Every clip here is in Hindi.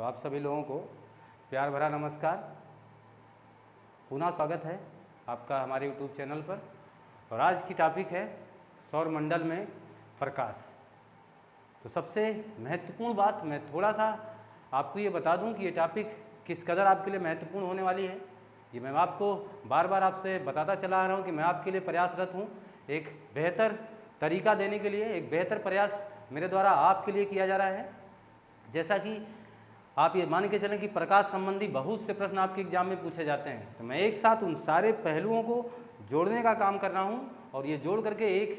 तो आप सभी लोगों को प्यार भरा नमस्कार। पुनः स्वागत है आपका हमारे YouTube चैनल पर। और आज की टॉपिक है सौर मंडल में प्रकाश। तो सबसे महत्वपूर्ण बात मैं थोड़ा सा आपको ये बता दूं कि ये टॉपिक किस कदर आपके लिए महत्वपूर्ण होने वाली है। ये मैं आपको बार बार आपसे बताता चला आ रहा हूँ कि मैं आपके लिए प्रयासरत हूँ, एक बेहतर तरीका देने के लिए, एक बेहतर प्रयास मेरे द्वारा आपके लिए किया जा रहा है। जैसा कि आप ये मान के चलें कि प्रकाश संबंधी बहुत से प्रश्न आपके एग्जाम में पूछे जाते हैं, तो मैं एक साथ उन सारे पहलुओं को जोड़ने का काम कर रहा हूँ और ये जोड़ करके एक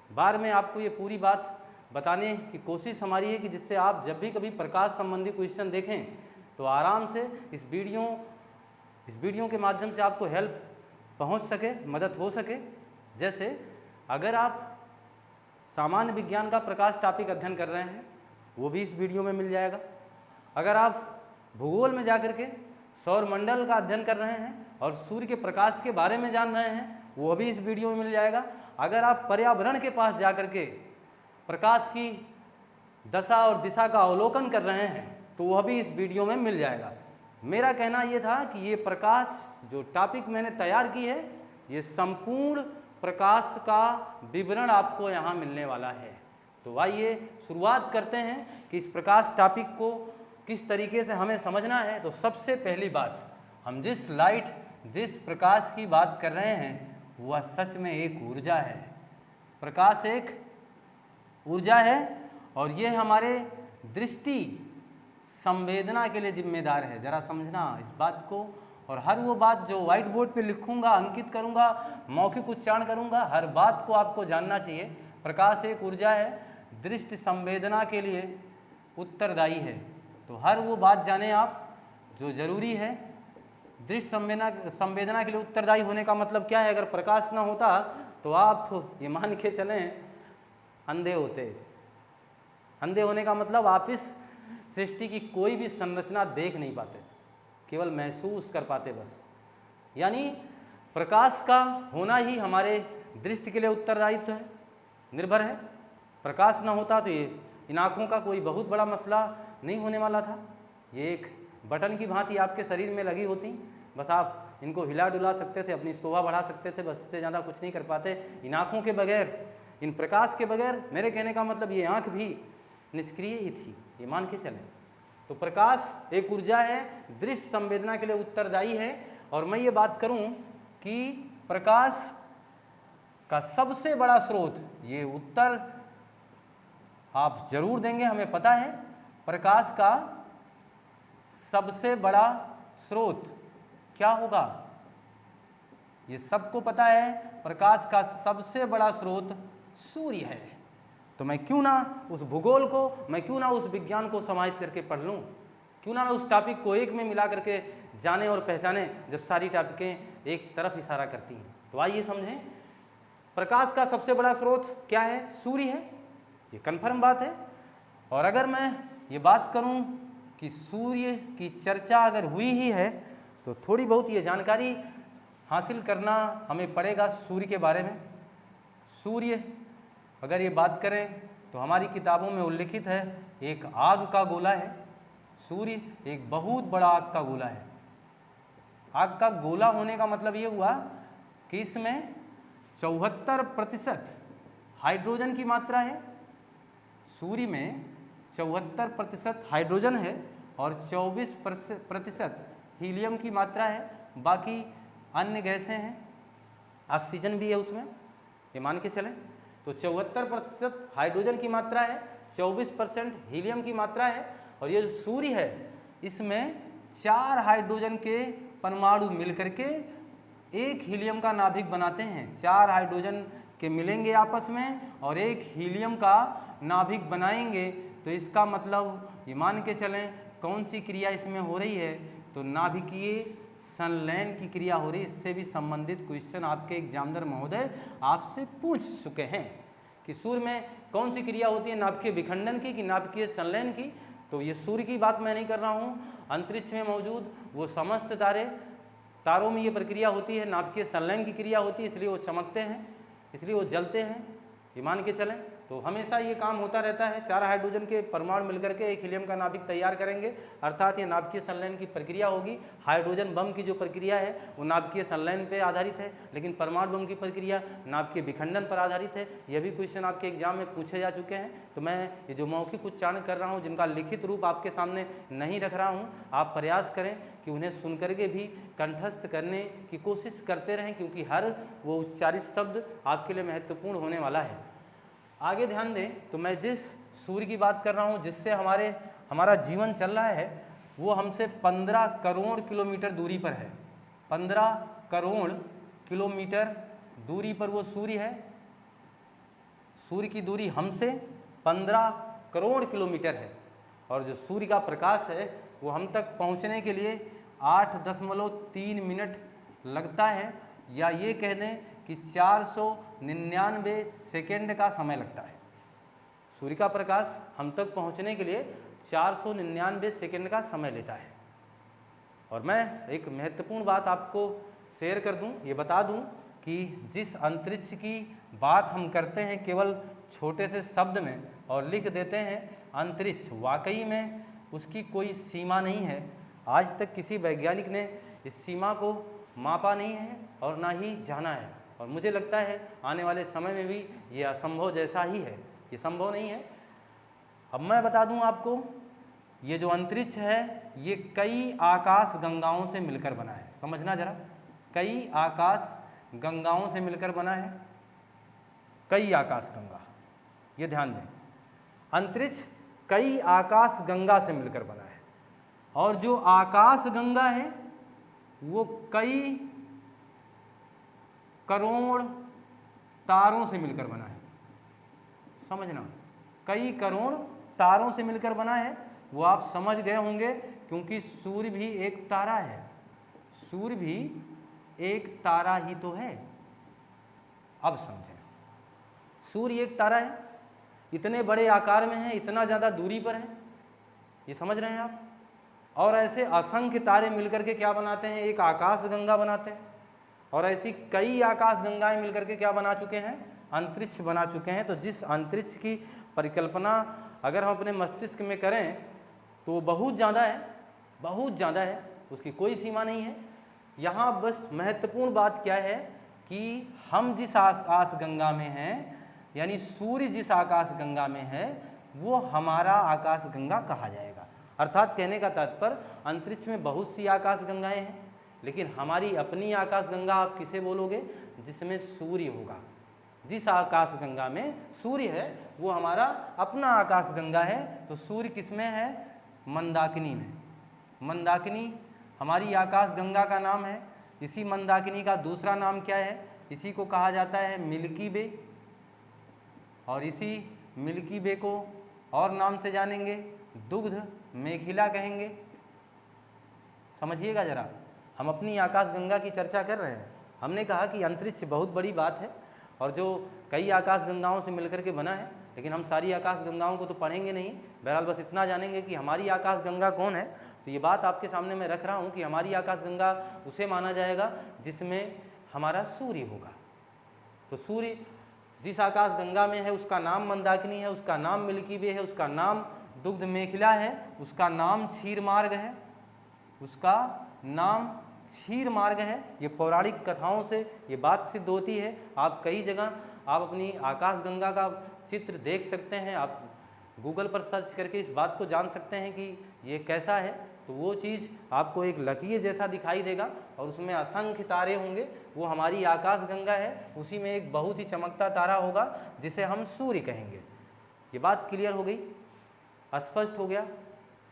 बार में आपको ये पूरी बात बताने की कोशिश हमारी है कि जिससे आप जब भी कभी प्रकाश संबंधी क्वेश्चन देखें तो आराम से इस वीडियो के माध्यम से आपको हेल्प पहुँच सके, मदद हो सके। जैसे अगर आप सामान्य विज्ञान का प्रकाश टॉपिक अध्ययन कर रहे हैं वो भी इस वीडियो में मिल जाएगा। अगर आप भूगोल में जाकर के सौर मंडल का अध्ययन कर रहे हैं और सूर्य के प्रकाश के बारे में जान रहे हैं वो भी इस वीडियो में मिल जाएगा। अगर आप पर्यावरण के पास जाकर के प्रकाश की दशा और दिशा का अवलोकन कर रहे हैं तो वह भी इस वीडियो में मिल जाएगा। मेरा कहना ये था कि ये प्रकाश जो टॉपिक मैंने तैयार की है ये संपूर्ण प्रकाश का विवरण आपको यहाँ मिलने वाला है। तो आइए शुरुआत करते हैं कि इस प्रकाश टॉपिक को किस तरीके से हमें समझना है। तो सबसे पहली बात, हम जिस प्रकाश की बात कर रहे हैं वह सच में एक ऊर्जा है। प्रकाश एक ऊर्जा है और ये हमारे दृष्टि संवेदना के लिए जिम्मेदार है। जरा समझना इस बात को। और हर वो बात जो व्हाइट बोर्ड पे लिखूंगा, अंकित करूंगा, मौखिक उच्चारण करूंगा, हर बात को आपको जानना चाहिए। प्रकाश एक ऊर्जा है, दृष्टि संवेदना के लिए उत्तरदायी है। तो हर वो बात जाने आप जो जरूरी है। दृष्टि संवेदना के लिए उत्तरदायी होने का मतलब क्या है? अगर प्रकाश ना होता तो आप ये मान के चलें अंधे होते। अंधे होने का मतलब आप इस सृष्टि की कोई भी संरचना देख नहीं पाते, केवल महसूस कर पाते बस। यानी प्रकाश का होना ही हमारे दृष्टि के लिए उत्तरदायित्व है, निर्भर है। प्रकाश ना होता तो ये इन आँखों का कोई बहुत बड़ा मसला नहीं होने वाला था। ये एक बटन की भांति आपके शरीर में लगी होती, बस आप इनको हिला डुला सकते थे, अपनी शोभा बढ़ा सकते थे, बस इससे ज़्यादा कुछ नहीं कर पाते। इन आँखों के बगैर, इन प्रकाश के बगैर, मेरे कहने का मतलब ये आँख भी निष्क्रिय ही थी, ये मान के चलें। तो प्रकाश एक ऊर्जा है, दृश्य संवेदना के लिए उत्तरदायी है। और मैं ये बात करूं कि प्रकाश का सबसे बड़ा स्रोत, ये उत्तर आप जरूर देंगे, हमें पता है। प्रकाश का सबसे बड़ा स्रोत क्या होगा? ये सबको पता है, प्रकाश का सबसे बड़ा स्रोत सूर्य है। तो मैं क्यों ना उस भूगोल को, मैं क्यों ना उस विज्ञान को समाहित करके पढ़ लूँ, क्यों ना मैं उस टॉपिक को एक में मिला करके जाने और पहचाने, जब सारी टॉपिकें एक तरफ इशारा करती हैं। तो आइए समझें, प्रकाश का सबसे बड़ा स्रोत क्या है? सूर्य है, ये कन्फर्म बात है। और अगर मैं ये बात करूं कि सूर्य की चर्चा अगर हुई ही है तो थोड़ी बहुत ये जानकारी हासिल करना हमें पड़ेगा सूर्य के बारे में। सूर्य अगर ये बात करें तो हमारी किताबों में उल्लिखित है एक आग का गोला है। सूर्य एक बहुत बड़ा आग का गोला है। आग का गोला होने का मतलब ये हुआ कि इसमें 74% हाइड्रोजन की मात्रा है। सूर्य में 74% हाइड्रोजन है और 24% हीलियम की मात्रा है। बाकी अन्य गैसें हैं, ऑक्सीजन भी है उसमें, ये मान के चलें। तो 74% हाइड्रोजन की मात्रा है, 24% हीलियम की मात्रा है। और ये जो सूर्य है इसमें 4 हाइड्रोजन के परमाणु मिलकर के एक हीलियम का नाभिक बनाते हैं। 4 हाइड्रोजन के मिलेंगे आपस में और एक हीलियम का नाभिक बनाएंगे। तो इसका मतलब ये मान के चलें कौन सी क्रिया इसमें हो रही है? तो नाभिकीय संलयन की क्रिया हो रही है। इससे भी संबंधित क्वेश्चन आपके एग्जामिनर महोदय आपसे पूछ चुके हैं कि सूर्य में कौन सी क्रिया होती है, नाभिकीय विखंडन की कि नाभिकीय संलयन की। तो ये सूर्य की बात मैं नहीं कर रहा हूँ, अंतरिक्ष में मौजूद वो समस्त तारों में ये प्रक्रिया होती है, नाभिकीय संलयन की क्रिया होती है, इसलिए वो चमकते हैं, इसलिए वो जलते हैं, ये मान के चलें। तो हमेशा ये काम होता रहता है, 4 हाइड्रोजन के परमाणु मिलकर के एक हीलियम का नाभिक तैयार करेंगे, अर्थात ये नाभिकीय संलयन की प्रक्रिया होगी। हाइड्रोजन बम की जो प्रक्रिया है वो नाभिकीय संलयन पर आधारित है, लेकिन परमाणु बम की प्रक्रिया नाभिकीय विखंडन पर आधारित है। यह भी क्वेश्चन आपके एग्जाम में पूछे जा चुके हैं। तो मैं ये जो मौखिक उच्चारण कर रहा हूँ, जिनका लिखित रूप आपके सामने नहीं रख रहा हूँ, आप प्रयास करें कि उन्हें सुन करके भी कंठस्थ करने की कोशिश करते रहें, क्योंकि हर वो उच्चारित शब्द आपके लिए महत्वपूर्ण होने वाला है। आगे ध्यान दें तो मैं जिस सूर्य की बात कर रहा हूँ, जिससे हमारा जीवन चल रहा है, वो हमसे 15 करोड़ किलोमीटर दूरी पर है। 15 करोड़ किलोमीटर दूरी पर वो सूर्य है। सूर्य की दूरी हमसे 15 करोड़ किलोमीटर है, और जो सूर्य का प्रकाश है वो हम तक पहुंचने के लिए 8.3 मिनट लगता है, या ये कह दें कि 499 सेकेंड का समय लगता है। सूर्य का प्रकाश हम तक पहुंचने के लिए 499 सेकेंड का समय लेता है। और मैं एक महत्वपूर्ण बात आपको शेयर कर दूं, ये बता दूं कि जिस अंतरिक्ष की बात हम करते हैं केवल छोटे से शब्द में और लिख देते हैं अंतरिक्ष, वाकई में उसकी कोई सीमा नहीं है। आज तक किसी वैज्ञानिक ने इस सीमा को मापा नहीं है और ना ही जाना है, और मुझे लगता है आने वाले समय में भी ये असंभव जैसा ही है, ये संभव नहीं है। अब मैं बता दूं आपको, ये जो अंतरिक्ष है ये कई आकाश गंगाओं से मिलकर बना है। समझना जरा, कई आकाश गंगाओं से मिलकर बना है, कई आकाश गंगा, ये ध्यान दें। अंतरिक्ष कई आकाश गंगा से मिलकर बना है, और जो आकाश गंगा है वो कई करोड़ तारों से मिलकर बना है। समझना, कई करोड़ तारों से मिलकर बना है। वो आप समझ गए होंगे, क्योंकि सूर्य भी एक तारा है। सूर्य भी एक तारा ही तो है। अब समझें, सूर्य एक तारा है, इतने बड़े आकार में है, इतना ज़्यादा दूरी पर है, ये समझ रहे हैं आप। और ऐसे असंख्य तारे मिलकर के क्या बनाते हैं, एक आकाश गंगा बनाते हैं। और ऐसी कई आकाश गंगाएं मिलकर के क्या बना चुके हैं, अंतरिक्ष बना चुके हैं। तो जिस अंतरिक्ष की परिकल्पना अगर हम अपने मस्तिष्क में करें तो वो बहुत ज़्यादा है, बहुत ज़्यादा है, उसकी कोई सीमा नहीं है। यहाँ बस महत्वपूर्ण बात क्या है कि हम जिस आकाश गंगा में हैं, यानी सूर्य जिस आकाश गंगा में है, वो हमारा आकाश गंगा कहा जाएगा। अर्थात कहने का तात्पर्य, अंतरिक्ष में बहुत सी आकाश गंगाएं हैं, लेकिन हमारी अपनी आकाश गंगा आप किसे बोलोगे, जिसमें सूर्य होगा। जिस आकाश गंगा में सूर्य है वो हमारा अपना आकाश गंगा है। तो सूर्य किसमें है, मंदाकिनी में। मंदाकिनी हमारी आकाश गंगा का नाम है। इसी मंदाकिनी का दूसरा नाम क्या है, इसी को कहा जाता है मिल्की वे, और इसी मिल्की वे को और नाम से जानेंगे, दुग्ध मेखिला कहेंगे। समझिएगा जरा, हम अपनी आकाश गंगा की चर्चा कर रहे हैं। हमने कहा कि अंतरिक्ष बहुत बड़ी बात है, और जो कई आकाश गंगाओं से मिलकर के बना है, लेकिन हम सारी आकाश गंगाओं को तो पढ़ेंगे नहीं। बहरहाल बस इतना जानेंगे कि हमारी आकाश गंगा कौन है। तो ये बात आपके सामने मैं रख रहा हूँ कि हमारी आकाश गंगा उसे माना जाएगा जिसमें हमारा सूर्य होगा। तो सूर्य जिस आकाश गंगा में है उसका नाम मंदाकिनी है, उसका नाम मिल्की वे है, उसका नाम दुग्ध मेखिला है, उसका नाम क्षीर मार्ग है, उसका नाम क्षीर मार्ग है। ये पौराणिक कथाओं से ये बात सिद्ध होती है। आप कई जगह आप अपनी आकाश गंगा का चित्र देख सकते हैं, आप गूगल पर सर्च करके इस बात को जान सकते हैं कि ये कैसा है। तो वो चीज़ आपको एक लकीर जैसा दिखाई देगा, और उसमें असंख्य तारे होंगे, वो हमारी आकाश गंगा है। उसी में एक बहुत ही चमकता तारा होगा जिसे हम सूर्य कहेंगे। ये बात क्लियर हो गई, स्पष्ट हो गया।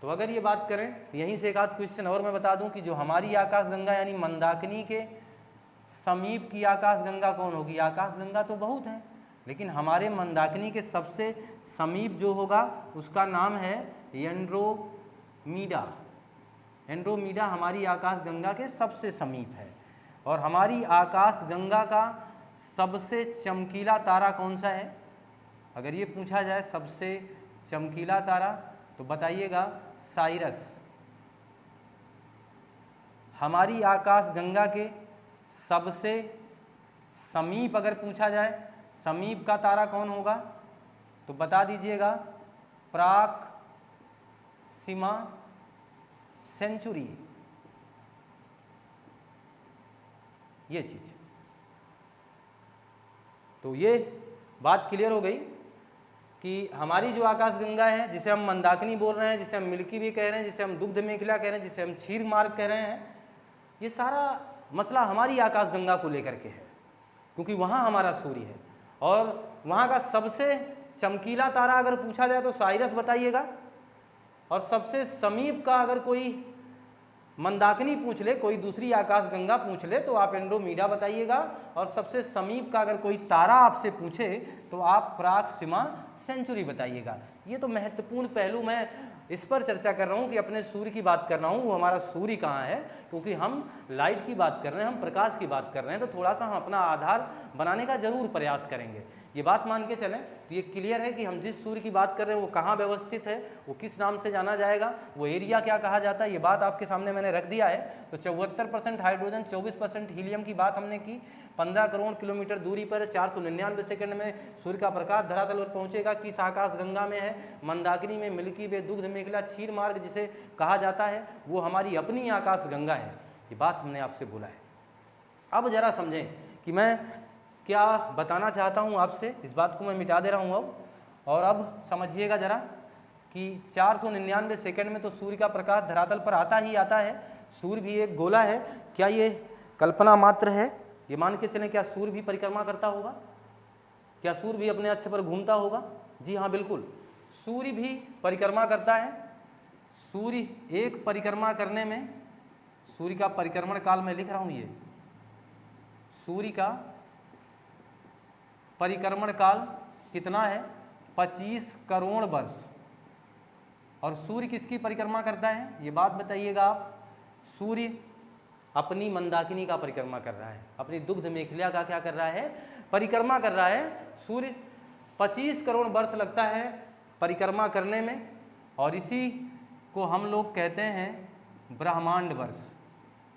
तो अगर ये बात करें तो यहीं से एक आध क्वेश्चन और मैं बता दूं कि जो हमारी आकाश गंगा यानी मंदाकिनी के समीप की आकाश गंगा कौन होगी। आकाश गंगा तो बहुत है, लेकिन हमारे मंदाकिनी के सबसे समीप जो होगा उसका नाम है एंड्रोमीडा। एंड्रोमीडा हमारी आकाश गंगा के सबसे समीप है। और हमारी आकाश गंगा का सबसे चमकीला तारा कौन सा है, अगर ये पूछा जाए सबसे चमकीला तारा, तो बताइएगा साइरस। हमारी आकाश गंगा के सबसे समीप अगर पूछा जाए, समीप का तारा कौन होगा, तो बता दीजिएगा प्राक्सिमा सेंचुरी, ये चीज। तो ये बात क्लियर हो गई कि हमारी जो आकाशगंगा है, जिसे हम मंदाकिनी बोल रहे हैं, जिसे हम मिल्की वे कह रहे हैं, जिसे हम दुग्ध मेखला कह रहे हैं, जिसे हम क्षीर मार्ग कह रहे हैं, ये सारा मसला हमारी आकाशगंगा को लेकर के है, क्योंकि वहाँ हमारा सूर्य है। और वहाँ का सबसे चमकीला तारा अगर पूछा जाए तो साइरस बताइएगा, और सबसे समीप का अगर कोई मंदाकिनी पूछ ले, कोई दूसरी आकाशगंगा पूछ ले तो आप एंड्रोमीडा बताइएगा, और सबसे समीप का अगर कोई तारा आपसे पूछे तो आप प्राक्सिमा सेंचुरी बताइएगा। ये तो महत्वपूर्ण पहलू, मैं इस पर चर्चा कर रहा हूँ कि अपने सूर्य की बात कर रहा हूँ, वो हमारा सूर्य कहाँ है, क्योंकि हम लाइट की बात कर रहे हैं, हम प्रकाश की बात कर रहे हैं, तो थोड़ा सा हम अपना आधार बनाने का जरूर प्रयास करेंगे। ये बात मान के चलें तो ये क्लियर है कि हम जिस सूर्य की बात कर रहे हैं वो कहाँ व्यवस्थित है, वो किस नाम से जाना जाएगा, वो एरिया क्या कहा जाता है, ये बात आपके सामने मैंने रख दिया है। तो 74% हाइड्रोजन, 24% हीलियम की बात हमने की। 15 करोड़ किलोमीटर दूरी पर 499 सेकंड में सूर्य का प्रकाश धरातल पर पहुंचेगा। किस आकाशगंगा में है, मंदाकिनी में, मिल्की वे, दुग्ध मेखला, क्षीर मार्ग जिसे कहा जाता है, वो हमारी अपनी आकाशगंगा है। ये बात हमने आपसे बोला है। अब जरा समझें कि मैं क्या बताना चाहता हूँ आपसे, इस बात को मैं मिटा दे रहा हूँ अब। और अब समझिएगा जरा कि 499 सेकंड में तो सूर्य का प्रकाश धरातल पर आता ही आता है। सूर्य भी एक गोला है, क्या ये कल्पना मात्र है? ये मान के चलें, क्या सूर्य भी परिक्रमा करता होगा? क्या सूर्य भी अपने अक्ष पर घूमता होगा? जी हाँ, बिल्कुल, सूर्य भी परिक्रमा करता है। सूर्य एक परिक्रमा करने में, सूर्य का परिक्रमण काल मैं लिख रहा हूँ, ये सूर्य का परिक्रमण काल कितना है? 25 करोड़ वर्ष। और सूर्य किसकी परिक्रमा करता है, ये बात बताइएगा आप। सूर्य अपनी मंदाकिनी का परिक्रमा कर रहा है, अपनी दुग्ध मेखला का क्या कर रहा है? परिक्रमा कर रहा है। सूर्य 25 करोड़ वर्ष लगता है परिक्रमा करने में, और इसी को हम लोग कहते हैं ब्रह्मांड वर्ष।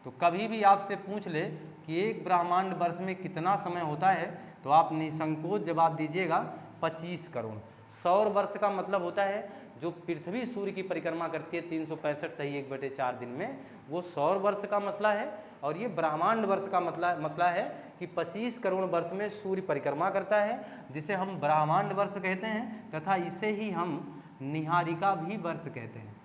तो कभी भी आपसे पूछ ले कि एक ब्रह्मांड वर्ष में कितना समय होता है, तो आप निसंकोच जवाब दीजिएगा 25 करोड़। सौर वर्ष का मतलब होता है जो पृथ्वी सूर्य की परिक्रमा करती है 365 सही 1/4 दिन में, वो सौर वर्ष का मसला है। और ये ब्रह्मांड वर्ष का मसला है कि 25 करोड़ वर्ष में सूर्य परिक्रमा करता है, जिसे हम ब्रह्मांड वर्ष कहते हैं, तथा इसे ही हम निहारिका भी वर्ष कहते हैं।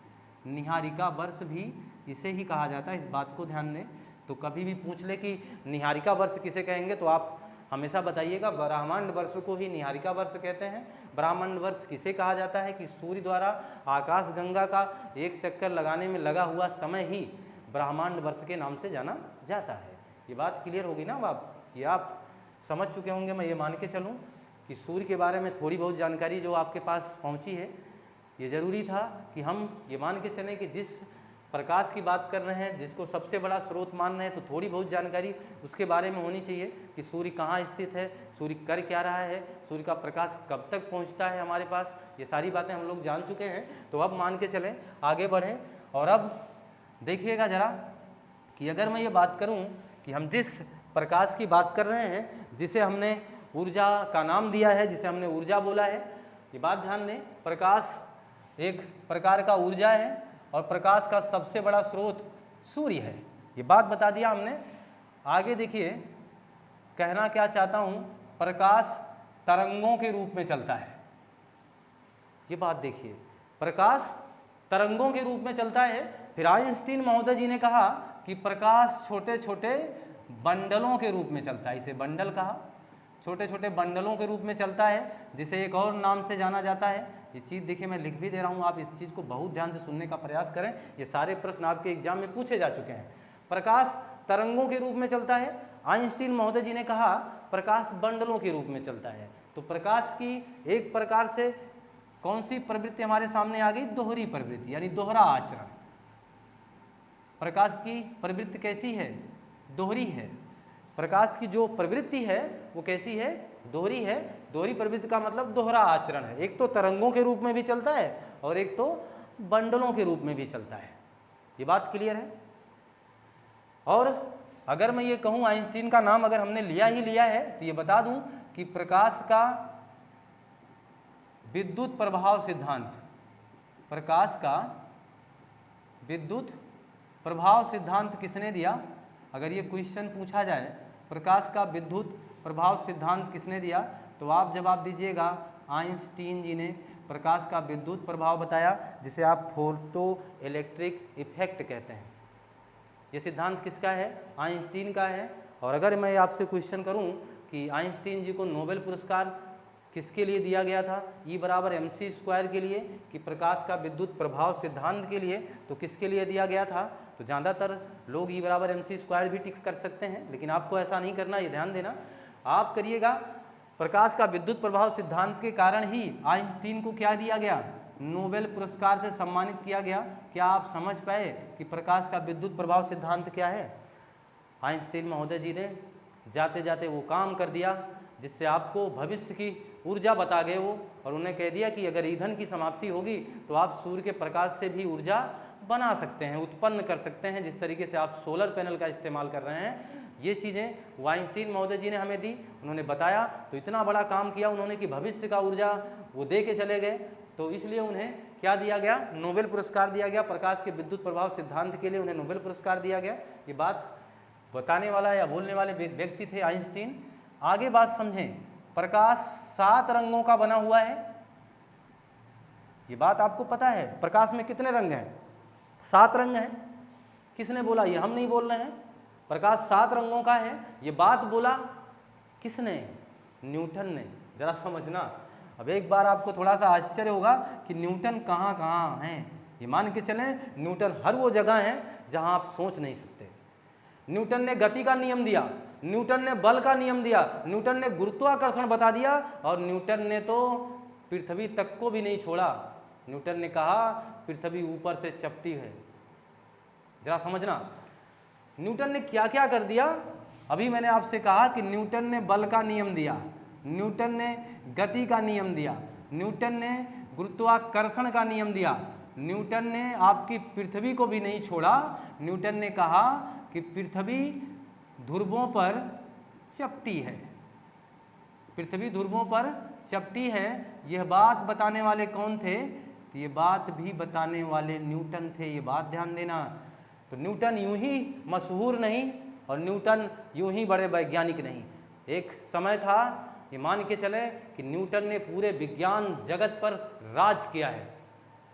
निहारिका वर्ष भी इसे ही कहा जाता है, इस बात को ध्यान दें। तो कभी भी पूछ ले कि निहारिका वर्ष किसे कहेंगे, तो आप हमेशा बताइएगा ब्रह्मांड वर्ष को ही निहारिका वर्ष कहते हैं। ब्रह्मांड वर्ष किसे कहा जाता है कि सूर्य द्वारा आकाशगंगा का एक चक्कर लगाने में लगा हुआ समय ही ब्रह्मांड वर्ष के नाम से जाना जाता है। ये बात क्लियर होगी ना आप? ये आप समझ चुके होंगे, मैं ये मान के चलूँ कि सूर्य के बारे में थोड़ी बहुत जानकारी जो आपके पास पहुँची है, ये ज़रूरी था कि हम ये मान के चलें कि जिस प्रकाश की बात कर रहे हैं, जिसको सबसे बड़ा स्रोत मान रहे हैं, तो थोड़ी बहुत जानकारी उसके बारे में होनी चाहिए कि सूर्य कहाँ स्थित है, सूर्य कर क्या रहा है, सूर्य का प्रकाश कब तक पहुँचता है हमारे पास। ये सारी बातें हम लोग जान चुके हैं। तो अब मान के चलें, आगे बढ़ें। और अब देखिएगा ज़रा कि अगर मैं ये बात करूँ कि हम जिस प्रकाश की बात कर रहे हैं, जिसे हमने ऊर्जा का नाम दिया है, जिसे हमने ऊर्जा बोला है, ये बात ध्यान दें, प्रकाश एक प्रकार का ऊर्जा है और प्रकाश का सबसे बड़ा स्रोत सूर्य है। ये बात बता दिया हमने। आगे देखिए, कहना क्या चाहता हूँ, प्रकाश तरंगों के रूप में चलता है। ये बात देखिए, प्रकाश तरंगों के रूप में चलता है। फिर आइंस्टीन महोदय जी ने कहा कि प्रकाश छोटे छोटे बंडलों के रूप में चलता है। इसे बंडल कहा, छोटे छोटे बंडलों के रूप में चलता है, जिसे एक और नाम से जाना जाता है। ये चीज़ देखिए, मैं लिख भी दे रहा हूँ, आप इस चीज़ को बहुत ध्यान से सुनने का प्रयास करें। ये सारे प्रश्न आपके एग्जाम में पूछे जा चुके हैं। प्रकाश तरंगों के रूप में चलता है। आइंस्टीन महोदय जी ने कहा प्रकाश बंडलों के रूप में चलता है। तो प्रकाश की एक प्रकार से कौन सी प्रवृत्ति हमारे सामने आ गई? दोहरी प्रवृत्ति, यानी दोहरा आचरण। प्रकाश की प्रवृत्ति कैसी है? दोहरी है। प्रकाश की जो प्रवृत्ति है वो कैसी है? दोहरी है। दोहरी प्रवृत्ति का मतलब दोहरा आचरण है। एक तो तरंगों के रूप में भी चलता है और एक तो बंडलों के रूप में भी चलता है। ये बात क्लियर है। और अगर मैं ये कहूँ, आइंस्टीन का नाम अगर हमने लिया ही लिया है, तो ये बता दूं कि प्रकाश का विद्युत प्रभाव सिद्धांत, प्रकाश का विद्युत प्रभाव सिद्धांत किसने दिया? अगर ये क्वेश्चन पूछा जाए प्रकाश का विद्युत प्रभाव सिद्धांत किसने दिया, तो आप जवाब दीजिएगा आइंस्टीन जी ने प्रकाश का विद्युत प्रभाव बताया, जिसे आप फोटो इलेक्ट्रिक इफेक्ट कहते हैं। ये सिद्धांत किसका है? आइंस्टीन का है। और अगर मैं आपसे क्वेश्चन करूं कि आइंस्टीन जी को नोबेल पुरस्कार किसके लिए दिया गया था? E बराबर mc² के लिए कि प्रकाश का विद्युत प्रभाव सिद्धांत के लिए, तो किसके लिए दिया गया था? तो ज़्यादातर लोग E बराबर mc² भी टिक कर सकते हैं, लेकिन आपको ऐसा नहीं करना, ये ध्यान देना। आप करिएगा प्रकाश का विद्युत प्रभाव सिद्धांत के कारण ही आइंस्टीन को क्या दिया गया? नोबेल पुरस्कार से सम्मानित किया गया। क्या आप समझ पाए कि प्रकाश का विद्युत प्रभाव सिद्धांत क्या है? आइंस्टीन महोदय जी ने जाते जाते वो काम कर दिया जिससे आपको भविष्य की ऊर्जा बता गए वो, और उन्हें कह दिया कि अगर ईंधन की समाप्ति होगी तो आप सूर्य के प्रकाश से भी ऊर्जा बना सकते हैं, उत्पन्न कर सकते हैं, जिस तरीके से आप सोलर पैनल का इस्तेमाल कर रहे हैं। ये चीज़ें आइंस्टीन महोदय जी ने हमें दी, उन्होंने बताया, तो इतना बड़ा काम किया उन्होंने कि भविष्य का ऊर्जा वो दे के चले गए। तो इसलिए उन्हें क्या दिया गया? नोबेल पुरस्कार दिया गया। प्रकाश के विद्युत प्रभाव सिद्धांत के लिए उन्हें नोबेल पुरस्कार दिया गया। ये बात बताने वाला या बोलने वाले व्यक्ति थे आइंस्टीन। आगे बात समझें, प्रकाश 7 रंगों का बना हुआ है। ये बात आपको पता है? प्रकाश में कितने रंग हैं? 7 रंग हैं। किसने बोला? ये हम नहीं बोल रहे हैं। प्रकाश 7 रंगों का है, ये बात बोला किसने? न्यूटन ने। जरा समझना। अब एक बार आपको थोड़ा सा आश्चर्य होगा कि न्यूटन कहाँ कहाँ हैं। ये मान के चलें न्यूटन हर वो जगह है जहाँ आप सोच नहीं सकते। न्यूटन ने गति का नियम दिया, न्यूटन ने बल का नियम दिया, न्यूटन ने गुरुत्वाकर्षण बता दिया, और न्यूटन ने तो पृथ्वी तक को भी नहीं छोड़ा। न्यूटन ने कहा पृथ्वी ऊपर से चपटी है। जरा समझना, न्यूटन ने क्या क्या कर दिया। अभी मैंने आपसे कहा कि न्यूटन ने बल का नियम दिया, न्यूटन ने गति का नियम दिया, न्यूटन ने गुरुत्वाकर्षण का नियम दिया, न्यूटन ने आपकी पृथ्वी को भी नहीं छोड़ा। न्यूटन ने कहा कि पृथ्वी ध्रुवों पर चपटी है, पृथ्वी ध्रुवों पर चपटी है। यह बात बताने वाले कौन थे? ये बात भी बताने वाले न्यूटन थे। ये बात ध्यान देना। तो न्यूटन यूं ही मशहूर नहीं और न्यूटन यूं ही बड़े वैज्ञानिक नहीं। एक समय था, ये मान के चले कि न्यूटन ने पूरे विज्ञान जगत पर राज किया है।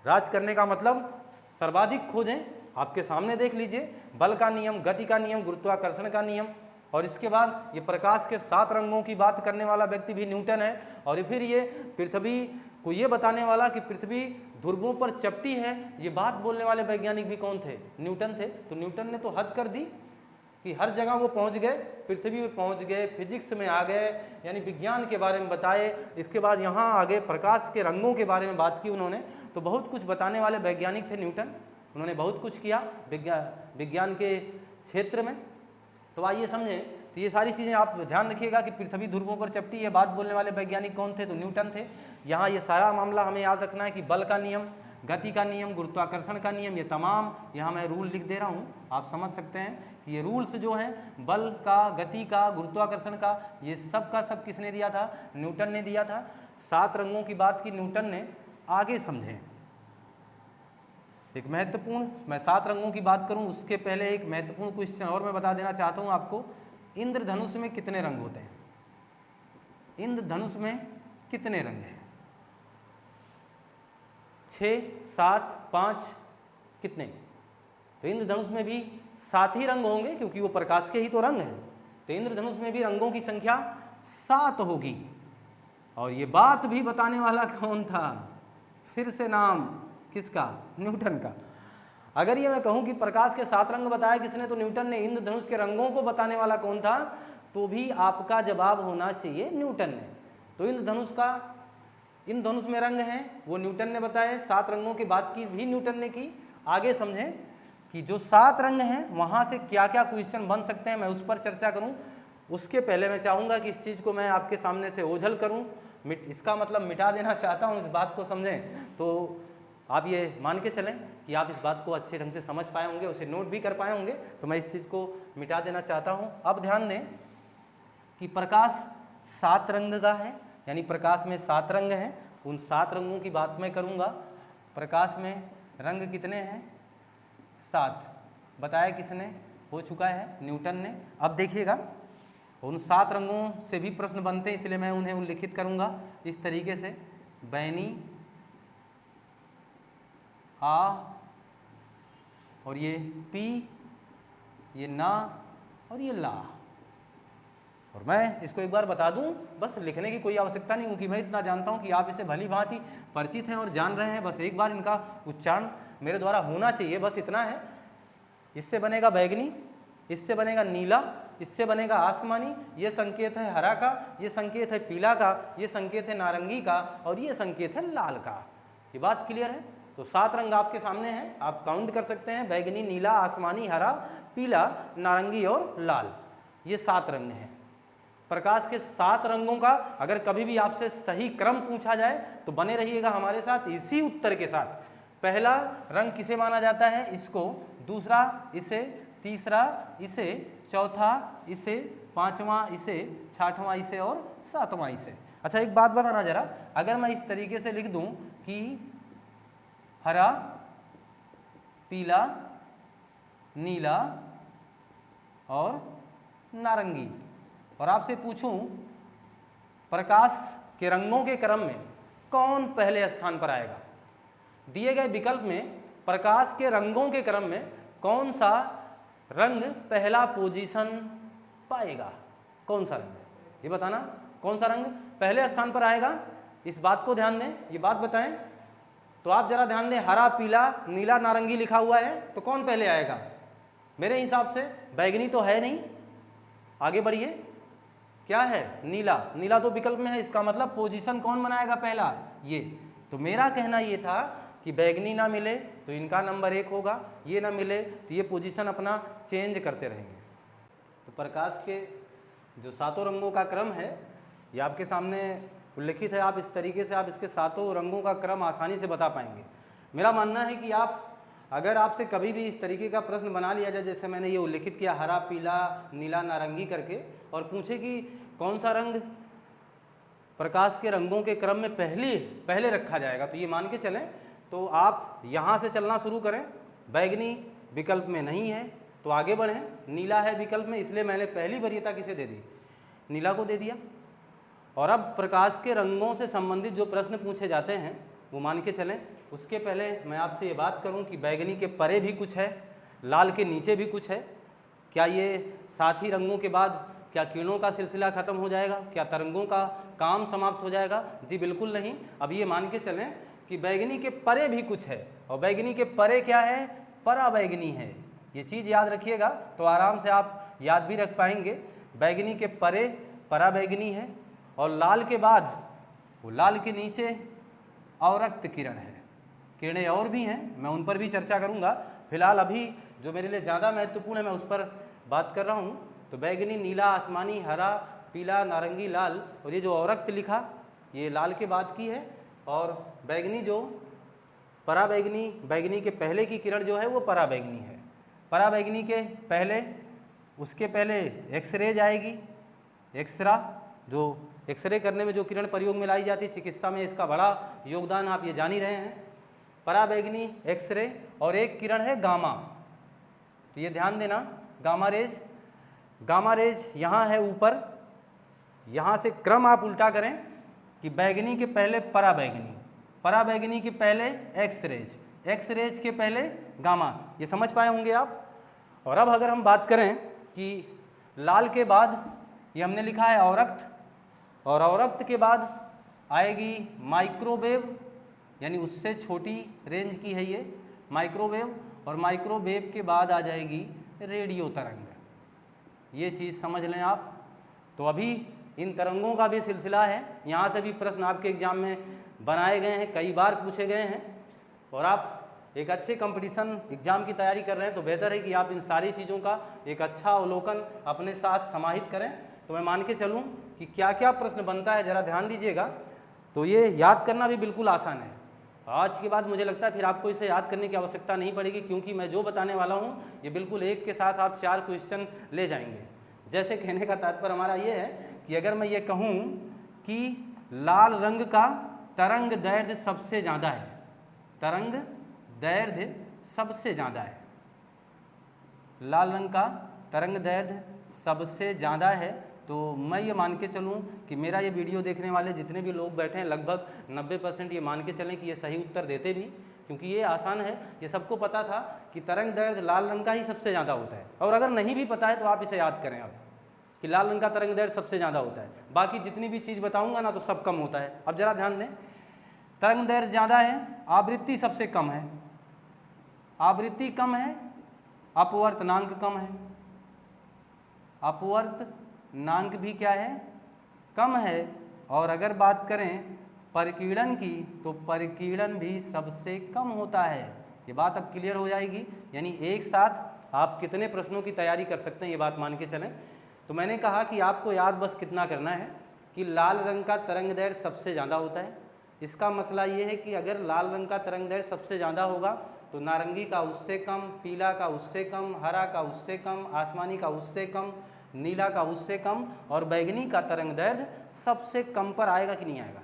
राज करने का मतलब सर्वाधिक खोजें आपके सामने देख लीजिए, बल का नियम, गति का नियम, गुरुत्वाकर्षण का नियम, और इसके बाद ये प्रकाश के 7 रंगों की बात करने वाला व्यक्ति भी न्यूटन है। और फिर ये पृथ्वी को ये बताने वाला कि पृथ्वी ध्रुवों पर चपटी है, ये बात बोलने वाले वैज्ञानिक भी कौन थे? न्यूटन थे। तो न्यूटन ने तो हद कर दी कि हर जगह वो पहुंच गए, पृथ्वी में पहुंच गए, फिजिक्स में आ गए, यानी विज्ञान के बारे में बताए। इसके बाद यहाँ आगे प्रकाश के रंगों के बारे में बात की उन्होंने। तो बहुत कुछ बताने वाले वैज्ञानिक थे न्यूटन। उन्होंने बहुत कुछ किया विज्ञान के क्षेत्र में। तो आइए समझें, तो ये सारी चीज़ें आप ध्यान रखिएगा कि पृथ्वी ध्रुवों पर चपटी, ये बात बोलने वाले वैज्ञानिक कौन थे? तो न्यूटन थे। यहाँ ये सारा मामला हमें याद रखना है कि बल का नियम, गति का नियम, गुरुत्वाकर्षण का नियम, ये तमाम यहाँ मैं रूल लिख दे रहा हूँ। आप समझ सकते हैं कि ये रूल्स जो हैं बल का, गति का, गुरुत्वाकर्षण का, ये सब का सब किसने दिया था? न्यूटन ने दिया था। 7 रंगों की बात की न्यूटन ने। आगे समझें, एक महत्वपूर्ण, मैं 7 रंगों की बात करूं उसके पहले एक महत्वपूर्ण क्वेश्चन और मैं बता देना चाहता हूं आपको। इंद्रधनुष में कितने रंग होते हैं? इंद्रधनुष में कितने रंग हैं? 6, 7, 5, कितने? तो इंद्रधनुष में भी 7 ही रंग होंगे क्योंकि वो प्रकाश के ही तो रंग हैं। तो इंद्रधनुष में भी रंगों की संख्या 7 होगी। और ये बात भी बताने वाला कौन था? फिर से नाम किसका? न्यूटन का। अगर ये मैं कहूं कि प्रकाश के 7 रंग बताया किसने, तो न्यूटन ने। इंद्रधनुष के रंगों को बताने वाला कौन था? तो भी आपका जवाब होना चाहिए न्यूटन ने। तो इंद्रधनुष में रंग हैं, वो न्यूटन ने बताए। 7 रंगों की बात की भी न्यूटन ने की। आगे समझें कि जो 7 रंग हैं वहाँ से क्या क्या क्वेश्चन बन सकते हैं, मैं उस पर चर्चा करूँ। उसके पहले मैं चाहूँगा कि इस चीज़ को मैं आपके सामने से ओझल करूँ, इसका मतलब मिटा देना चाहता हूँ। इस बात को समझें तो आप ये मान के चलें कि आप इस बात को अच्छे ढंग से समझ पाए होंगे, उसे नोट भी कर पाए होंगे। तो मैं इस चीज़ को मिटा देना चाहता हूँ। अब ध्यान दें कि प्रकाश 7 रंग का है, यानी प्रकाश में 7 रंग हैं। उन 7 रंगों की बात मैं करूँगा। प्रकाश में रंग कितने हैं? 7। बताया किसने? हो चुका है न्यूटन ने। अब देखिएगा उन 7 रंगों से भी प्रश्न बनते हैं, इसलिए मैं उन्हें उल्लिखित करूँगा इस तरीके से, बैनी, आ, और ये पी, ये ना, और ये ला। और मैं इसको एक बार बता दूं, बस लिखने की कोई आवश्यकता नहीं, क्योंकि मैं इतना जानता हूं कि आप इसे भली भांति परिचित हैं और जान रहे हैं। बस एक बार इनका उच्चारण मेरे द्वारा होना चाहिए, बस इतना है। इससे बनेगा बैगनी, इससे बनेगा नीला, इससे बनेगा आसमानी, ये संकेत है हरा का, ये संकेत है पीला का, ये संकेत है नारंगी का, और ये संकेत है लाल का। ये बात क्लियर है? तो 7 रंग आपके सामने हैं, आप काउंट कर सकते हैं, बैगनी, नीला, आसमानी, हरा, पीला, नारंगी और लाल। ये 7 रंग हैं। प्रकाश के 7 रंगों का अगर कभी भी आपसे सही क्रम पूछा जाए तो बने रहिएगा हमारे साथ इसी उत्तर के साथ। पहला रंग किसे माना जाता है? इसको, दूसरा इसे, तीसरा इसे, चौथा इसे, पांचवा इसे, छठवां इसे और सातवां इसे। अच्छा एक बात बताना जरा, अगर मैं इस तरीके से लिख दूं कि हरा, पीला, नीला और नारंगी, और आपसे पूछूं प्रकाश के रंगों के क्रम में कौन पहले स्थान पर आएगा? दिए गए विकल्प में प्रकाश के रंगों के क्रम में कौन सा रंग पहला पोजीशन पाएगा? कौन सा रंग? ये बताना, कौन सा रंग पहले स्थान पर आएगा? इस बात को ध्यान दें, ये बात बताएं। तो आप जरा ध्यान दें, हरा, पीला, नीला, नारंगी लिखा हुआ है, तो कौन पहले आएगा? मेरे हिसाब से बैगनी तो है नहीं, आगे बढ़िए, क्या है? नीला। नीला तो विकल्प में है, इसका मतलब पोजीशन कौन बनाएगा पहला? ये। तो मेरा कहना ये था कि बैगनी ना मिले तो इनका नंबर 1 होगा, ये ना मिले तो ये पोजीशन अपना चेंज करते रहेंगे। तो प्रकाश के जो 7 रंगों का क्रम है ये आपके सामने उल्लिखित है। आप इस तरीके से आप इसके 7 रंगों का क्रम आसानी से बता पाएंगे। मेरा मानना है कि आप, अगर आपसे कभी भी इस तरीके का प्रश्न बना लिया जाए, जैसे मैंने ये उल्लिखित किया हरा, पीला, नीला, नारंगी करके, और पूछे कि कौन सा रंग प्रकाश के रंगों के क्रम में पहले रखा जाएगा, तो ये मान के चलें तो आप यहाँ से चलना शुरू करें। बैगनी विकल्प में नहीं है तो आगे बढ़ें, नीला है विकल्प में, इसलिए मैंने पहली वरीयता किसे दे दी? नीला को दे दिया। और अब प्रकाश के रंगों से संबंधित जो प्रश्न पूछे जाते हैं वो मान के चलें। उसके पहले मैं आपसे ये बात करूं कि बैगनी के परे भी कुछ है, लाल के नीचे भी कुछ है। क्या ये 7 ही रंगों के बाद क्या किरणों का सिलसिला खत्म हो जाएगा? क्या तरंगों का काम समाप्त हो जाएगा? जी बिल्कुल नहीं। अब ये मान के चलें कि बैगनी के परे भी कुछ है, और बैगनी के परे क्या है? पराबैगनी है। ये चीज़ याद रखिएगा तो आराम से आप याद भी रख पाएंगे। बैगनी के परे पराबैगनी है, और लाल के बाद वो लाल के नीचे अवरक्त किरण है। किरणें और भी हैं, मैं उन पर भी चर्चा करूंगा। फिलहाल अभी जो मेरे लिए ज़्यादा महत्वपूर्ण है मैं उस पर बात कर रहा हूँ। तो बैगनी, नीला, आसमानी, हरा, पीला, नारंगी, लाल, और ये जो अवरक्त लिखा ये लाल के बाद की है। और बैगनी जो पराबैगनी, बैगनी के पहले की किरण जो है वो पराबैगनी है। पराबैगनी के पहले, उसके पहले एक्सरे आएगी। एक्सरा, जो एक्सरे करने में जो किरण प्रयोग में लाई जाती है, चिकित्सा में इसका बड़ा योगदान आप ये जान ही रहे हैं। पराबैगनी, एक्सरे, और एक किरण है गामा। तो ये ध्यान देना, गामा रेज। गामा रेज यहाँ है ऊपर, यहाँ से क्रम आप उल्टा करें कि बैगनी के पहले पराबैगनी, पराबैगनी के पहले एक्सरेज, एक्सरेज के पहले गामा। ये समझ पाए होंगे आप। और अब अगर हम बात करें कि लाल के बाद ये हमने लिखा है अवरक्त, और अवरक्त के बाद आएगी माइक्रोवेव, यानी उससे छोटी रेंज की है ये माइक्रोवेव, और माइक्रोवेव के बाद आ जाएगी रेडियो तरंग। ये चीज़ समझ लें आप। तो अभी इन तरंगों का भी सिलसिला है, यहाँ से भी प्रश्न आपके एग्जाम में बनाए गए हैं, कई बार पूछे गए हैं। और आप एक अच्छे कंपटीशन एग्जाम की तैयारी कर रहे हैं तो बेहतर है कि आप इन सारी चीज़ों का एक अच्छा अवलोकन अपने साथ समाहित करें। तो मैं मान के चलूँ कि क्या क्या प्रश्न बनता है, ज़रा ध्यान दीजिएगा। तो ये याद करना भी बिल्कुल आसान है। आज के बाद मुझे लगता है फिर आपको इसे याद करने की आवश्यकता नहीं पड़ेगी, क्योंकि मैं जो बताने वाला हूँ ये बिल्कुल एक के साथ आप 4 क्वेश्चन ले जाएंगे। जैसे कहने का तात्पर्य हमारा ये है कि अगर मैं ये कहूँ कि लाल रंग का तरंग दैर्ध्य सबसे ज़्यादा है, तरंग दैर्ध्य सबसे ज़्यादा है, लाल रंग का तरंग दैर्ध्य सबसे ज़्यादा है। तो मैं ये मान के चलूँ कि मेरा ये वीडियो देखने वाले जितने भी लोग बैठे हैं लगभग 90% ये मान के चलें कि ये सही उत्तर देते भी, क्योंकि ये आसान है, ये सबको पता था कि तरंग दैर्ध्य लाल रंग का ही सबसे ज़्यादा होता है। और अगर नहीं भी पता है तो आप इसे याद करें आप कि लाल रंग का तरंग दैर्ध्य सबसे ज़्यादा होता है, बाकी जितनी भी चीज़ बताऊँगा ना तो सब कम होता है। अब जरा ध्यान दें, तरंग दैर्ध्य ज़्यादा है, आवृत्ति सबसे कम है, आवृत्ति कम है, अपवर्तनांक कम है, अपवर्तनांक भी क्या है, कम है। और अगर बात करें परिकीड़न की तो परिकीड़न भी सबसे कम होता है। ये बात अब क्लियर हो जाएगी, यानी एक साथ आप कितने प्रश्नों की तैयारी कर सकते हैं ये बात मान के चलें। तो मैंने कहा कि आपको याद बस कितना करना है कि लाल रंग का तरंग दैर्ध्य सबसे ज़्यादा होता है। इसका मसला ये है कि अगर लाल रंग का तरंग दैर्ध्य सबसे ज़्यादा होगा तो नारंगी का उससे कम, पीला का उससे कम, हरा का उससे कम, आसमानी का उससे कम, नीला का उससे कम और बैंगनी का तरंग दैर्ध्य सबसे कम पर आएगा कि नहीं आएगा?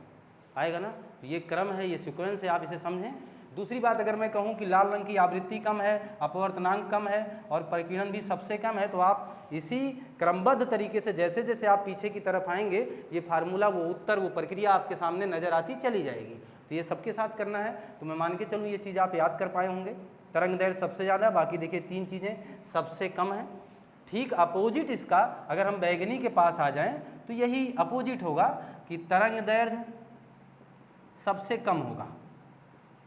आएगा ना। तो ये क्रम है, ये सीक्वेंस है, आप इसे समझें। दूसरी बात, अगर मैं कहूँ कि लाल रंग की आवृत्ति कम है, अपवर्तनांक कम है और परिकीड़न भी सबसे कम है, तो आप इसी क्रमबद्ध तरीके से जैसे जैसे आप पीछे की तरफ आएंगे ये फार्मूला, वो उत्तर, वो प्रक्रिया आपके सामने नजर आती चली जाएगी। तो ये सबके साथ करना है। तो मैं मान के चलूँ ये चीज़ आप याद कर पाए होंगे, तरंग दैर्ध्य सबसे ज़्यादा, बाकी देखिए 3 चीज़ें सबसे कम है। ठीक अपोजिट इसका अगर हम बैंगनी के पास आ जाएं तो यही अपोजिट होगा कि तरंग दैर्ध्य सबसे कम होगा,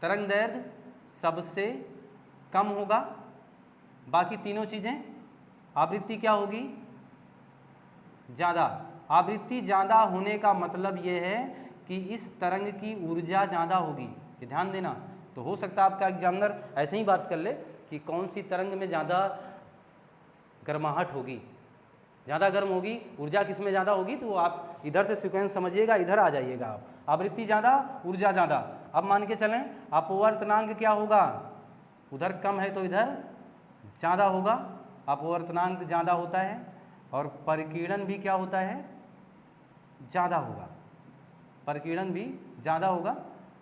तरंग दैर्ध्य सबसे कम होगा, बाकी तीनों चीज़ें। आवृत्ति क्या होगी? ज़्यादा। आवृत्ति ज़्यादा होने का मतलब ये है कि इस तरंग की ऊर्जा ज़्यादा होगी, ये ध्यान देना। तो हो सकता है आपका एग्जामिनर ऐसे ही बात कर ले कि कौन सी तरंग में ज़्यादा गर्माहट होगी, ज़्यादा गर्म होगी, ऊर्जा किस में ज़्यादा होगी। तो आप इधर से सीक्वेंस समझिएगा, इधर आ जाइएगा आप। आवृत्ति ज़्यादा, ऊर्जा ज़्यादा। अब मान के चलें अपवर्तनांक क्या होगा? उधर कम है तो इधर ज़्यादा होगा, अपवर्तनांक ज़्यादा होता है। और परिकीड़न भी क्या होता है? ज़्यादा होगा, परिकीड़न भी ज़्यादा होगा।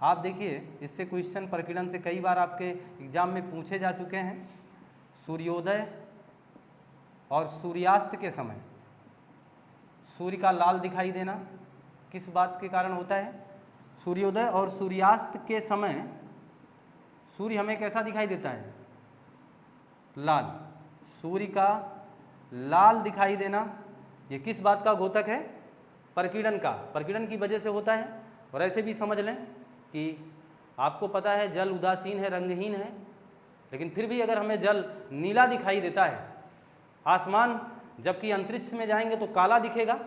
आप देखिए इससे क्वेश्चन परिकीड़न से कई बार आपके एग्जाम में पूछे जा चुके हैं। सूर्योदय और सूर्यास्त के समय सूर्य का लाल दिखाई देना किस बात के कारण होता है? सूर्योदय और सूर्यास्त के समय सूर्य हमें कैसा दिखाई देता है? लाल। सूर्य का लाल दिखाई देना ये किस बात का घोतक है? परिकीड़न का, परिकीड़न की वजह से होता है। और ऐसे भी समझ लें कि आपको पता है जल उदासीन है, रंगहीन है, लेकिन फिर भी अगर हमें जल नीला दिखाई देता है, आसमान जबकि अंतरिक्ष में जाएंगे तो काला दिखेगा,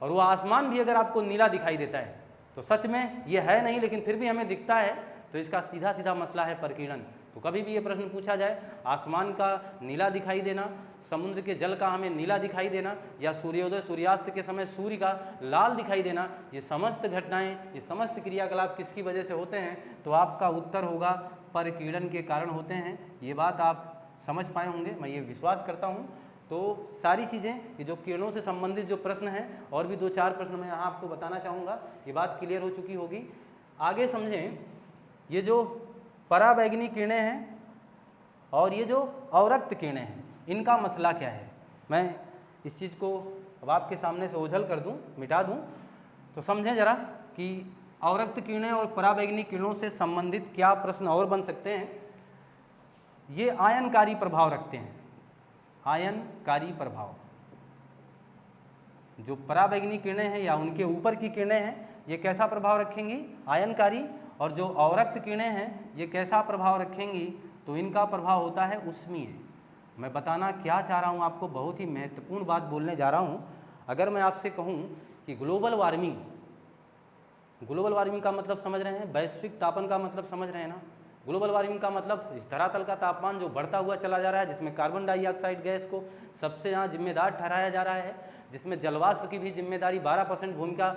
और वो आसमान भी अगर आपको नीला दिखाई देता है तो सच में ये है नहीं लेकिन फिर भी हमें दिखता है, तो इसका सीधा सीधा मसला है परिकीड़न। तो कभी भी ये प्रश्न पूछा जाए, आसमान का नीला दिखाई देना, समुद्र के जल का हमें नीला दिखाई देना, या सूर्योदय सूर्यास्त के समय सूर्य का लाल दिखाई देना, ये समस्त घटनाएं, ये समस्त क्रियाकलाप किसकी वजह से होते हैं? तो आपका उत्तर होगा परिकीड़न के कारण होते हैं। ये बात आप समझ पाए होंगे, मैं ये विश्वास करता हूँ। तो सारी चीज़ें, ये जो किरणों से संबंधित जो प्रश्न हैं, और भी 2-4 प्रश्न मैं यहाँ आपको बताना चाहूँगा, ये बात क्लियर हो चुकी होगी। आगे समझें, ये जो पराबैंगनी किरणें हैं और ये जो अवरक्त किरणें हैं, इनका मसला क्या है? मैं इस चीज़ को अब आपके सामने से ओझल कर दूँ, मिटा दूँ। तो समझें ज़रा कि अवरक्त किरणें और पराबैंगनी किरणों से संबंधित क्या प्रश्न और बन सकते हैं। ये आयनकारी प्रभाव रखते हैं, आयनकारी प्रभाव। जो पराबैंगनी किरणें हैं या उनके ऊपर की किरणें हैं, ये कैसा प्रभाव रखेंगी? आयनकारी। और जो अवरक्त किरणें हैं ये कैसा प्रभाव रखेंगी? तो इनका प्रभाव होता है उष्मीय। मैं बताना क्या चाह रहा हूँ आपको, बहुत ही महत्वपूर्ण बात बोलने जा रहा हूँ। अगर मैं आपसे कहूँ कि ग्लोबल वार्मिंग, ग्लोबल वार्मिंग का मतलब समझ रहे हैं? वैश्विक तापन का मतलब समझ रहे हैं ना? ग्लोबल वार्मिंग का मतलब इस धरातल का तापमान जो बढ़ता हुआ चला जा रहा है, जिसमें कार्बन डाइऑक्साइड गैस को सबसे यहाँ जिम्मेदार ठहराया जा रहा है, जिसमें जलवाष्प की भी जिम्मेदारी 12% भूमिका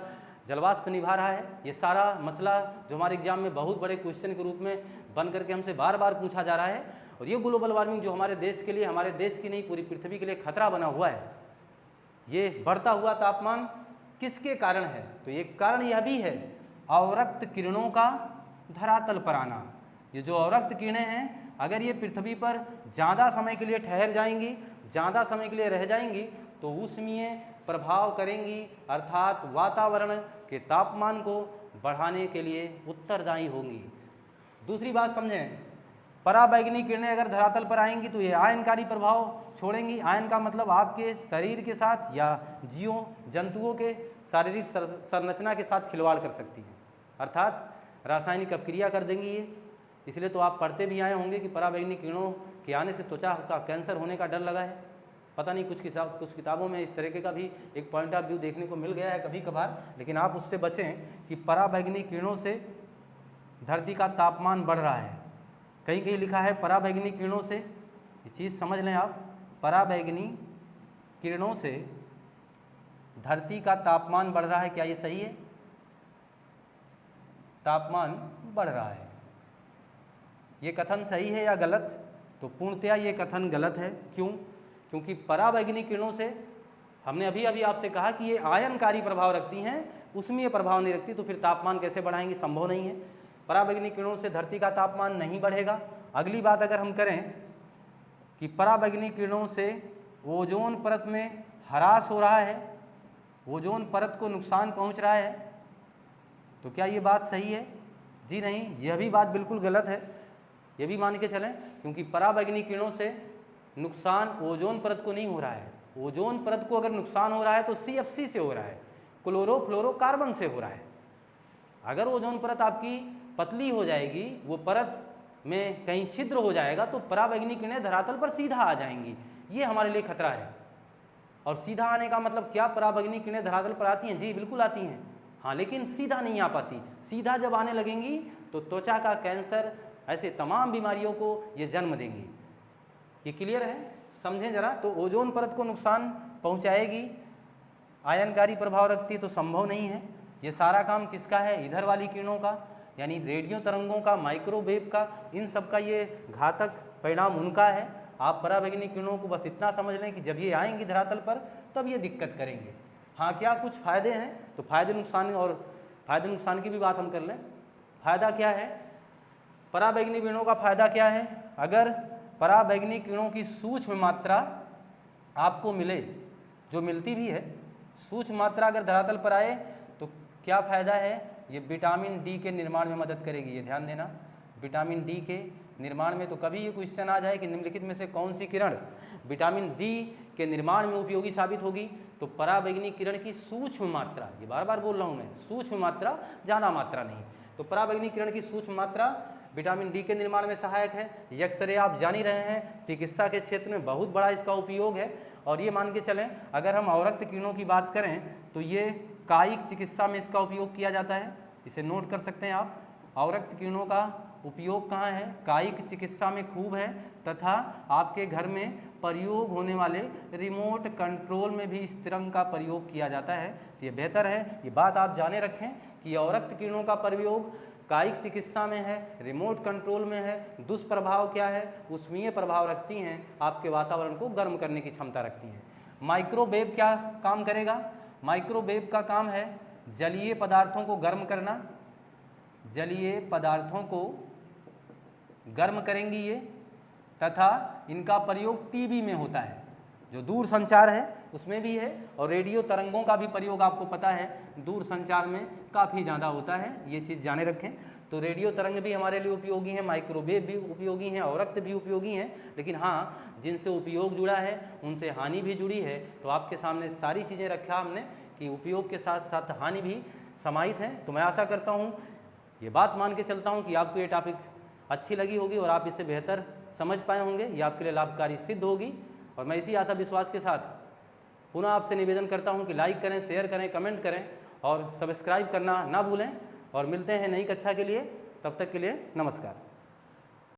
जलवाष्प निभा रहा है। ये सारा मसला जो हमारे एग्जाम में बहुत बड़े क्वेश्चन के रूप में बन करके हमसे बार बार पूछा जा रहा है। और ये ग्लोबल वार्मिंग जो हमारे देश के लिए, हमारे देश की नहीं पूरी पृथ्वी के लिए खतरा बना हुआ है, ये बढ़ता हुआ तापमान किसके कारण है? तो ये कारण यह भी है अवरक्त किरणों का धरातल पर आना। ये जो अवरक्त किरणें हैं, अगर ये पृथ्वी पर ज़्यादा समय के लिए ठहर जाएंगी, ज़्यादा समय के लिए रह जाएंगी, तो उसमें प्रभाव करेंगी, अर्थात वातावरण के तापमान को बढ़ाने के लिए उत्तरदायी होंगी। दूसरी बात समझें, पराबैंगनी किरणें अगर धरातल पर आएंगी तो ये आयनकारी प्रभाव छोड़ेंगी। आयन का मतलब आपके शरीर के साथ या जीवों जंतुओं के शारीरिक संरचना के साथ खिलवाड़ कर सकती हैं, अर्थात रासायनिक अपक्रिया कर देंगी ये। इसलिए तो आप पढ़ते भी आए होंगे कि पराबैंगनी किरणों के आने से त्वचा का कैंसर होने का डर लगा है। पता नहीं कुछ किताबों में इस तरीके का भी एक पॉइंट ऑफ व्यू देखने को मिल गया है कभी कभार, लेकिन आप उससे बचें कि पराबैंगनी किरणों से धरती का तापमान बढ़ रहा है। कहीं कहीं लिखा है पराबैंगनी किरणों से, ये चीज़ समझ लें आप, पराबैंगनी किरणों से धरती का तापमान बढ़ रहा है। क्या ये सही है? तापमान बढ़ रहा है, ये कथन सही है या गलत? तो पूर्णतया ये कथन गलत है। क्यों? क्योंकि पराबैंगनी किरणों से, हमने अभी अभी आपसे कहा कि ये आयनकारी प्रभाव रखती हैं, उसमें ये प्रभाव नहीं रखती, तो फिर तापमान कैसे बढ़ाएंगी? संभव नहीं है। पराबैंगनी किरणों से धरती का तापमान नहीं बढ़ेगा। अगली बात अगर हम करें कि पराबैंगनी किरणों से ओजोन परत में ह्रास हो रहा है, ओजोन परत को नुकसान पहुंच रहा है, तो क्या ये बात सही है? जी नहीं, यह भी बात बिल्कुल गलत है। ये भी मान के चलें, क्योंकि पराबैंगनी किरणों से नुकसान ओजोन परत को नहीं हो रहा है। ओजोन परत को अगर नुकसान हो रहा है तो CFC से हो रहा है, क्लोरोफ्लोरोकार्बन से हो रहा है। अगर ओजोन परत आपकी पतली हो जाएगी, वो परत में कहीं छिद्र हो जाएगा, तो पराबैंगनी किरणें धरातल पर सीधा आ जाएंगी। ये हमारे लिए खतरा है। और सीधा आने का मतलब क्या? पराबैंगनी किरणें धरातल पर आती हैं? जी बिल्कुल आती हैं, हाँ, लेकिन सीधा नहीं आ पाती। सीधा जब आने लगेंगी तो त्वचा का कैंसर, ऐसे तमाम बीमारियों को ये जन्म देंगी। ये क्लियर है? समझें जरा। तो ओजोन परत को नुकसान पहुंचाएगी, आयनकारी प्रभाव रखती है, तो संभव नहीं है। ये सारा काम किसका है? इधर वाली किरणों का, यानी रेडियो तरंगों का, माइक्रोवेव का, इन सब का ये घातक परिणाम उनका है। आप पराबैंगनी किरणों को बस इतना समझ लें कि जब ये आएंगी धरातल पर तब ये दिक्कत करेंगे। हाँ, क्या कुछ फ़ायदे हैं? तो फ़ायदे नुकसान की भी बात हम कर लें। फ़ायदा क्या है? पराबैंगनी किरणों का फ़ायदा क्या है? अगर पराबैंगनी किरणों की सूक्ष्म मात्रा आपको मिले, जो मिलती भी है, सूक्ष्म मात्रा अगर धरातल पर आए तो क्या फ़ायदा है? ये विटामिन डी के निर्माण में मदद करेगी। ये ध्यान देना, विटामिन डी के निर्माण में। तो कभी ये क्वेश्चन आ जाए कि निम्नलिखित में से कौन सी किरण विटामिन डी के निर्माण में उपयोगी साबित होगी, तो पराबैंगनी किरण की सूक्ष्म मात्रा, ये बार बार बोल रहा हूँ मैं, सूक्ष्म मात्रा, ज़्यादा मात्रा नहीं। तो पराबैंगनी किरण की सूक्ष्म मात्रा विटामिन डी के निर्माण में सहायक है। एक्सरे आप जान ही रहे हैं, चिकित्सा के क्षेत्र में बहुत बड़ा इसका उपयोग है। और ये मान के चलें, अगर हम अवरक्त किरणों की बात करें तो ये कायिक चिकित्सा में इसका उपयोग किया जाता है। इसे नोट कर सकते हैं आप। अवरक्त किरणों का उपयोग कहाँ है? कायिक चिकित्सा में खूब है, तथा आपके घर में प्रयोग होने वाले रिमोट कंट्रोल में भी इस तरंग का प्रयोग किया जाता है। तो ये बेहतर है, ये बात आप जाने रखें कि अवरक्त किरणों का प्रयोग कायिक चिकित्सा में है, रिमोट कंट्रोल में है। दुष्प्रभाव क्या है? उष्मीय प्रभाव रखती हैं, आपके वातावरण को गर्म करने की क्षमता रखती हैं। माइक्रोवेव क्या काम करेगा? माइक्रोवेव का काम है जलीय पदार्थों को गर्म करना। जलीय पदार्थों को गर्म करेंगी ये, तथा इनका प्रयोग टीवी में होता है, जो दूर संचार है उसमें भी है, और रेडियो तरंगों का भी प्रयोग आपको पता है दूर संचार में काफ़ी ज़्यादा होता है। ये चीज़ जाने रखें। तो रेडियो तरंग भी हमारे लिए उपयोगी हैं, माइक्रोवेव भी उपयोगी हैं, अवरक्त भी उपयोगी हैं। लेकिन हाँ, जिनसे उपयोग जुड़ा है उनसे हानि भी जुड़ी है। तो आपके सामने सारी चीज़ें रखा हमने कि उपयोग के साथ साथ हानि भी समाहित है। तो मैं आशा करता हूँ, ये बात मान के चलता हूँ कि आपको ये टॉपिक अच्छी लगी होगी और आप इसे बेहतर समझ पाए होंगे। ये आपके लिए लाभकारी सिद्ध होगी। और मैं इसी आशा विश्वास के साथ पुनः आपसे निवेदन करता हूं कि लाइक करें, शेयर करें, कमेंट करें और सब्सक्राइब करना ना भूलें। और मिलते हैं नई कक्षा के लिए, तब तक के लिए नमस्कार।